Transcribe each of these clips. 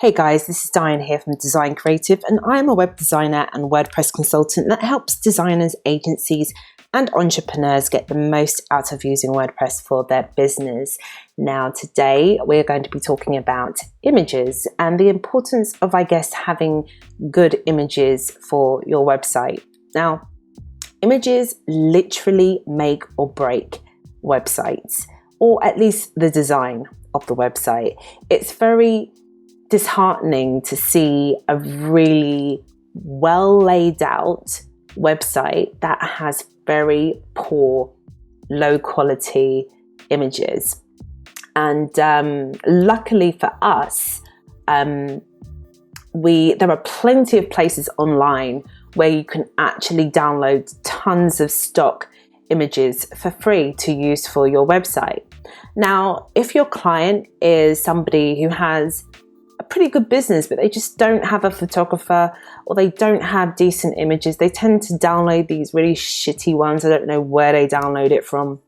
Hey guys, this is Diane here from Design Creative, and I am a web designer and WordPress consultant that helps designers, agencies and entrepreneurs get the most out of using WordPress for their business. Now today we're going to be talking about images and the importance of, having good images for your website. Now, images literally make or break websites, or at least the design of the website. It's very disheartening to see a really well laid out website that has very poor, low quality images. And luckily for us, there are plenty of places online where you can actually download tons of stock images for free to use for your website. Now, if your client is somebody who has a pretty good business, but they just don't have a photographer or they don't have decent images, they tend to download these really shitty ones. I don't know where they download it from.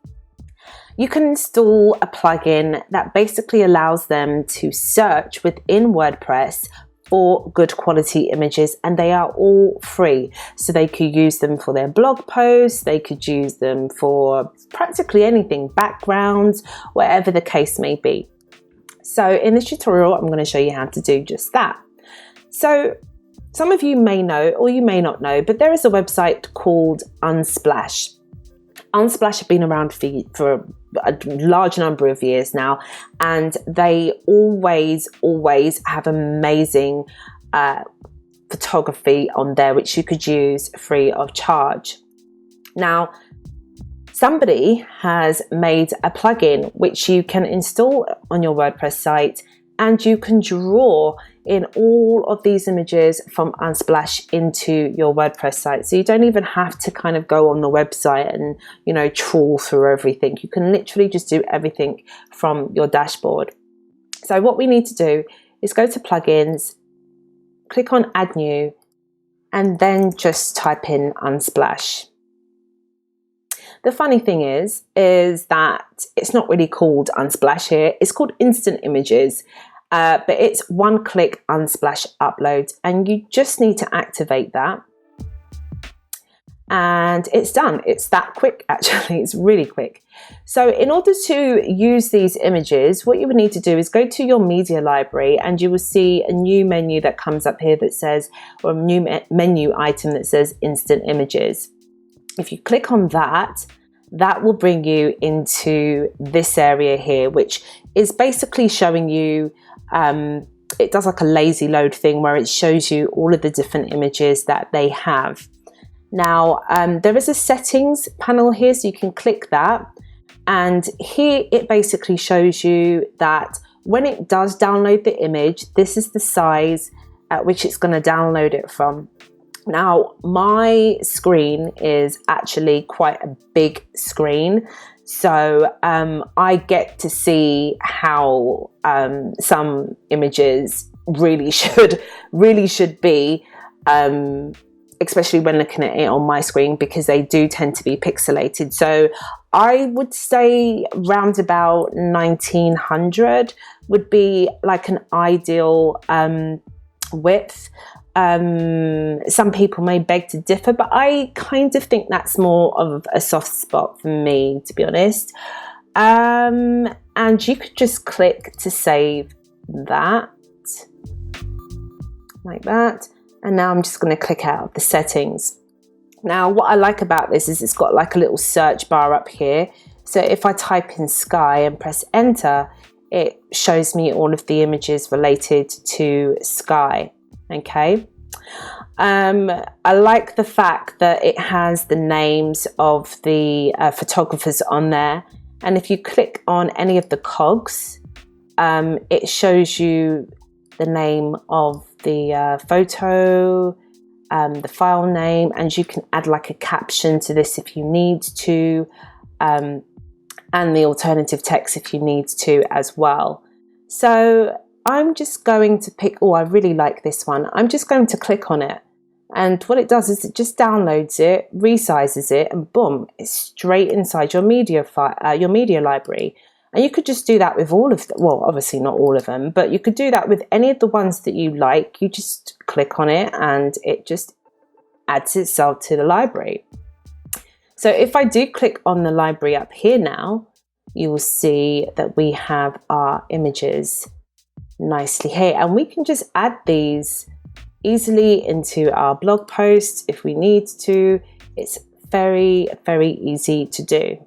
You can install a plugin that basically allows them to search within WordPress for good quality images, and they are all free. So they could use them for their blog posts, they could use them for practically anything, backgrounds, whatever the case may be. So in this tutorial, I'm going to show you how to do just that. So some of you may know, or you may not know, but there is a website called Unsplash. Unsplash have been around for a large number of years now, and they always have amazing photography on there, which you could use free of charge. Now, somebody has made a plugin which you can install on your WordPress site, and you can draw in all of these images from Unsplash into your WordPress site. So you don't even have to kind of go on the website and, trawl through everything. You can literally just do everything from your dashboard. So what we need to do is go to plugins, click on add new, and then just type in Unsplash. The funny thing is that it's not really called Unsplash here. It's called Instant Images, but it's one-click Unsplash upload, and you just need to activate that. And it's done. It's that quick, actually. It's really quick. So in order to use these images, what you would need to do is go to your media library, and you will see a new menu that comes up here that says, or a new menu item that says Instant Images. If you click on that, that will bring you into this area here, which is basically showing you, it does like a lazy load thing where it shows you all of the different images that they have. Now, there is a settings panel here, so you can click that. And here it basically shows you that when it does download the image, this is the size at which it's going to download it from. Now, my screen is actually quite a big screen, so I get to see how some images really should be, especially when looking at it on my screen, because they do tend to be pixelated. So I would say round about 1900 would be like an ideal width. Some people may beg to differ, but I kind of think that's more of a soft spot for me, to be honest. And you could just click to save that, like that. And now I'm just going to click out of the settings. Now, what I like about this is it's got like a little search bar up here. So if I type in sky and press enter, it shows me all of the images related to sky. Okay. I like the fact that it has the names of the photographers on there, and if you click on any of the cogs, it shows you the name of the photo, the file name, and you can add like a caption to this if you need to, and the alternative text if you need to as well. So I'm just going to pick, I really like this one. I'm just going to click on it. And what it does is it just downloads it, resizes it, and boom, it's straight inside your media library. And you could just do that with all of them. Well, obviously not all of them, but you could do that with any of the ones that you like. You just click on it and it just adds itself to the library. So if I do click on the library up here now, you will see that we have our images nicely here, and we can just add these easily into our blog post if we need to. It's very, very easy to do.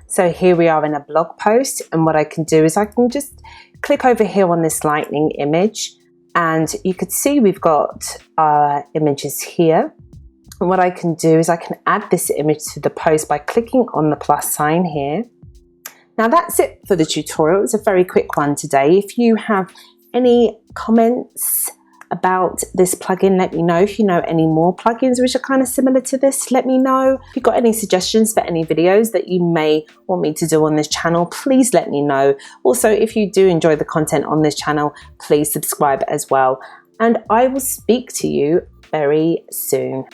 So here we are in a blog post, and what I can do is I can just click over here on this lightning image, and you could see we've got our images here. And what I can do is I can add this image to the post by clicking on the plus sign here. Now that's it for the tutorial. It's a very quick one today. If you have any comments about this plugin, let me know. If you know any more plugins which are kind of similar to this, let me know. If you've got any suggestions for any videos that you may want me to do on this channel, please let me know. Also, if you do enjoy the content on this channel, please subscribe as well. And I will speak to you very soon.